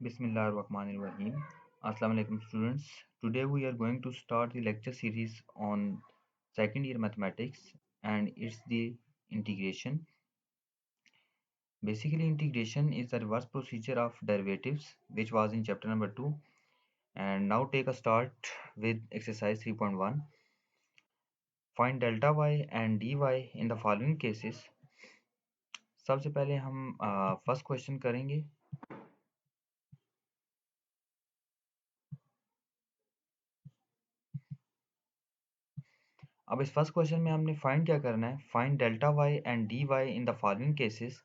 Bismillahirrahmanirrahim. Assalamu alaikum students. Today we are going to start the lecture series on second year mathematics and it's the integration. Basically integration is the reverse procedure of derivatives which was in chapter number 2 and now take a start with exercise 3.1. Find delta y and dy in the following cases. सबसे पहले हम first question करेंगे. अब इस first question में हमने find क्या करना है. Find delta Y and D Y in the following cases.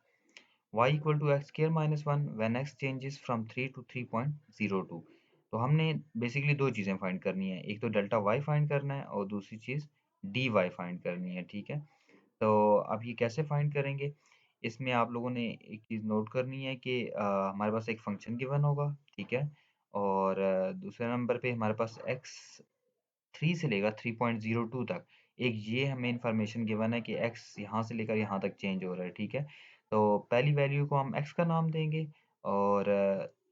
y equal to x square minus 1 when x changes from 3 to 3.02. तो हमने बेसिकली दो चीज़ें फाइंड करनी है. एक तो डेल्टा y फाइंड करना है और दूसरी चीज़ dy फाइंड करनी है. ठीक है, तो अब ये कैसे फाइंड करेंगे. इसमें आप लोगों ने एक चीज़ नोट करनी है कि हमारे पास एक फंक्शन गिवन होगा. ठीक है, और दूसरे नंबर पे हमारे पास x 3 से लेकर 3.02 तक एक ये हमें इंफॉर्मेशन गिवन है कि x यहाँ से लेकर यहाँ तक चेंज हो रहा है. ठीक है, तो पहली वैल्यू को हम x का नाम देंगे और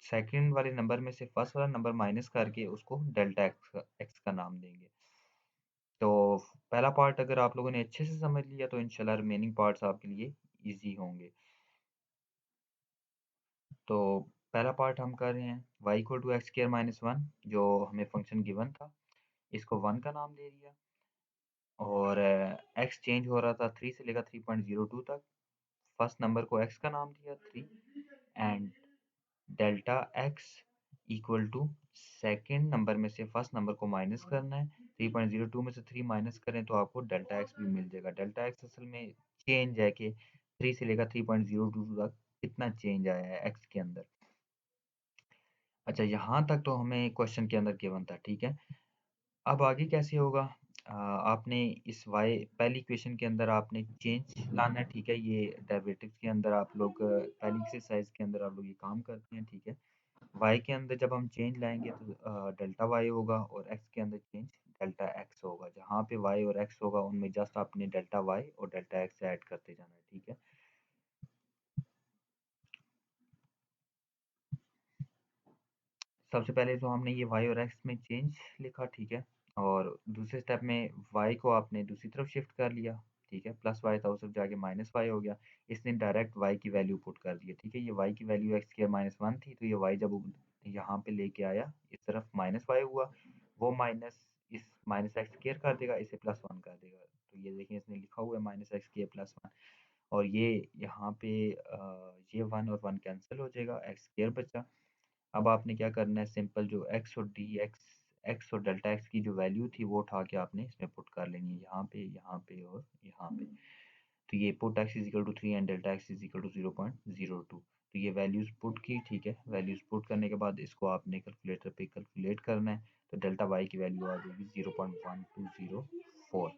सेकंड वाले नंबर में से फर्स्ट वाला नंबर माइनस करके उसको डेल्टा x का नाम देंगे. तो पहला पार्ट अगर आप लोगों ने अच्छे से समझ लिया तो इंशाल्लाह रिमेनिंग पार्ट्स आपके लिए इजी होंगे. तो पहला पार्ट हम कर रहे हैं. y equal to X square minus one जो हमें फंक्शन गिवन था इसको वन का नाम दे दिया और x चेंज हो रहा था 3 से लेकर 3.02 तक. फर्स्ट नंबर को x का नाम दिया 3 and delta x equal to second number में से फर्स्ट नंबर को माइनस करना है. 3.02 में से 3 माइनस करें तो आपको डेल्टा x भी मिल जाएगा. डेल्टा x असल में चेंज है कि 3 से लेकर 3.02 तक कितना चेंज आया है x के अंदर. अच्छा, यहाँ तक तो हमें क्वेश्चन के अंदर गिवन था. ठीक है, अब आगे कैसे होगा. आपने इस y पहली इक्वेशन के अंदर आपने चेंज लाना है. ठीक है, ये डेरिवेटिव्स के अंदर आप लोग पहली एक्सरसाइज के अंदर आप लोग ये काम करते हैं. ठीक है, y के अंदर जब हम चेंज लाएंगे तो डेल्टा y होगा और x के अंदर चेंज डेल्टा x होगा. जहाँ पे y और x होगा उनमें जस्ट आपने डेल्टा y और डेल्टा x ऐड करते जाना है. ठीक है, सबसे पहले तो हमने ये y और x में चेंज लिखा. ठीक है, और दूसरे स्टेप में y को आपने दूसरी तरफ शिफ्ट कर लिया. ठीक है, प्लस y था उस तरफ जाके माइनस y हो गया. इसने डायरेक्ट y की वैल्यू पुट कर दी. ठीक है, ये y की value x square minus one थी तो ये y जब यहाँ पे लेके आया इस तरफ माइनस y हुआ, वो माइनस इस माइनस एक्स स्क्वायर कर देगा, इसे प्लस वन कर देगा. तो ये देखिए इसने लिखा हुआ है minus x square plus one और ये यहाँ पे ये वन और वन कैंसिल हो जाएगा, एक्स स्क्वायर बचा. अब आपने क्या करना है, सिंपल जो x और x और डेल्टा x की जो वैल्यू थी वो उठा के आपने इसमें पुट कर लेनी है, यहाँ पे और यहाँ पे. तो ये put x is equal to 3 and delta x is equal to 0.02. तो ये वैल्यूज पुट की. ठीक है, वैल्यूज पुट करने के बाद इसको आपने कैलकुलेटर पे कैलकुलेट करना है. तो डेल्टा y की वैल्यू आ जाएगी 0.1204.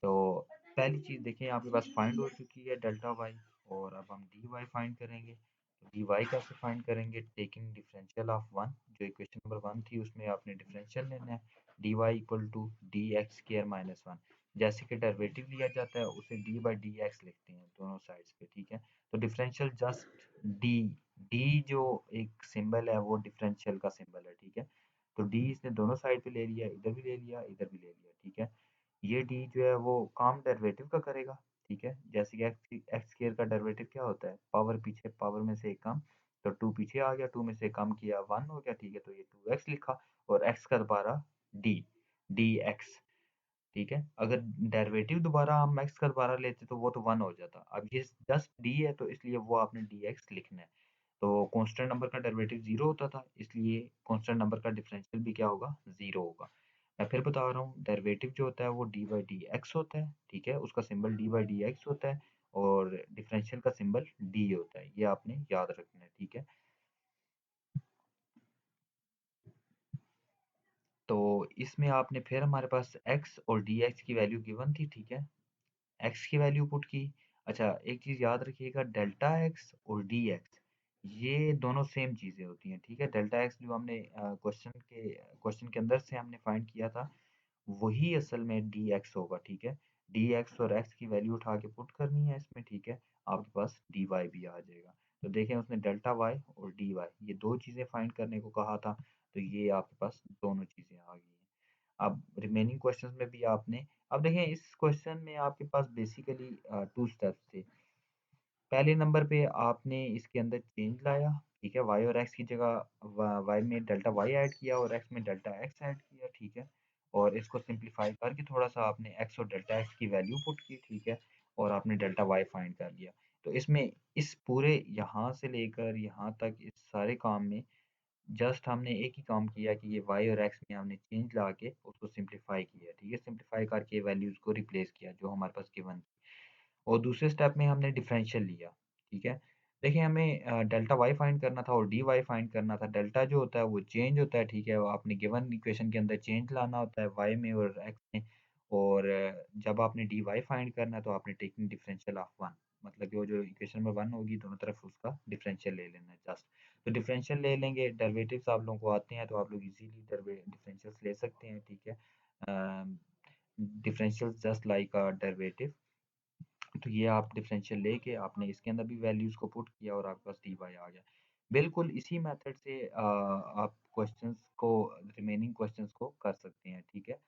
तो पहली चीज़ देखिए आपके पास फाइंड हो चुकी है डेल्टा y और अब हम dy फाइंड करेंगे. तो dy कैसे फाइंड करेंगे, टेकिंग डिफरेंशियल ऑफ वन. जो इक्वेशन नंबर वन थी उसमें आपने डिफरेंशियल लेना है. dy equal to D X square minus one. जैसे कि डेरिवेटिव लिया जाता है उसे डी बाई डी एक्स लिखते हैं दोनों साइड्स पे. ठीक है, तो डिफरेंशियल जस्ट डी, डी जो एक सिंबल है वो डिफरेंशियल का सिंबल है. ठीक है, तो डी इसने दोनों साइड पे ले लिया, इधर भी ले लिया इधर भी ले लिया. ठीक है, ये डी जो है वो काम डेरिवेटिव का करेगा. ठीक है, जैसे कि एक्स स्क्वायर का डेरिवेटिव क्या होता है, पावर पीछे पावर में से एक कम. तो टू पीछे आ गया, टू में से कम किया वन हो गया. ठीक है, तो ये टू एक्स लिखा और एक्स का दोबारा डी, डी एक्स. ठीक है, अगर डेरिवेटिव दोबारा हम एक्स का दोबारा लेते तो वो तो वन हो जाता. अब ये जस्ट डी है तो इसलिए वो आपने डी एक्स लिखना है. तो कांस्टेंट नंबर का डेरिवेटिव जीरो होता था इसलिए कांस्टेंट नंबर का डिफरेंशियल भी क्या होगा, जीरो होगा. मैं फिर बता रहा हूँ, डेरिवेटिव जो होता है वो डी बाई डी एक्स होता है. ठीक है, उसका symbol D by D x होता है और डिफरेंशियल का सिंबल डी होता है. ये आपने याद रखना है. ठीक है, तो इसमें आपने फिर हमारे पास x और dx की वैल्यू गिवन थी. ठीक है, x की वैल्यू पुट की. अच्छा, एक चीज़ याद रखिएगा, डेल्टा x और dx ये दोनों सेम चीज़ें होती हैं. ठीक है, डेल्टा x जो हमने क्वेश्चन के अंदर से हमने फाइंड किया था वही असल में dx होगा. ठीक है, dx और x की वैल्यू उठा के पुट करनी है इसमें. ठीक है, आपके पास dy भी आ जाएगा. तो देखें उसने डेल्टा वाई और डी वाई ये 2 चीज़ें फाइंड करने को कहा था, तो ये आपके पास दोनों चीज़ें आ गई हैं। अब रिमेनिंग क्वेश्चंस में भी आपने अब देखें इस क्वेश्चन में आपके पास बेसिकली 2 स्टेप्स थे। पहले नंबर पे आपने इसके अंदर चेंज लाया, ठीक है? y और x की जगह y में डेल्टा y ऐड किया और x में डेल्टा x ऐड किया, ठीक है? और इसको सिंप्लीफाई करके थोड़ा-सा आपने x और डेल्टा x की वैल्यू पुट की, ठीक है? और आपने डेल्टा y फाइंड कर लिया। तो इसमें इस पूरे यहाँ से लेकर यहाँ तक इस सारे काम में जस्ट हमने एक ही काम किया कि ये y और x में हमने चेंज ला के उसको सिंप्लीफाई किया, ठीक है? सिंप्लीफाई करके वैल्यूज़ को रिप्लेस किया जो हमारे पास गिवन और दूसरे स्टेप में हमने डिफरेंशियल लिया, ठीक है? देखिए हमें डेल्टा y फाइंड करना था और dy फाइंड करना था। डेल्टा जो होता है वो चेंज होता है, ठीक है? वो आपने गिवन इक्वेशन के अंदर चेंज लाना होता है y में और x में और जब आपने dy फाइंड करना है तो आपने टेकिंग डिफरेंशियल ऑफ 1 मतलब कि वो जो इक्वेशन में 1 होगी दोनों तरफ उसका डिफरेंशियल ले लेना है जस्ट। तो डिफरेंशियल ले लेंगे, डेरिवेटिव्स आप लोगों को आते हैं तो आप लोग इज़िली डिफरेंशियल्स ले सकते हैं, ठीक है? Differentials just like a derivative तो ये आप डिफरेंशियल लेके आपने इसके अंदर भी वैल्यूज़ को पुट किया और आपके पास dy आ गया। बिल्कुल इसी मेथड से आप क्वेश्चंस को रिमेनिंग क्वेश्चंस को कर सकते हैं, ठीक है?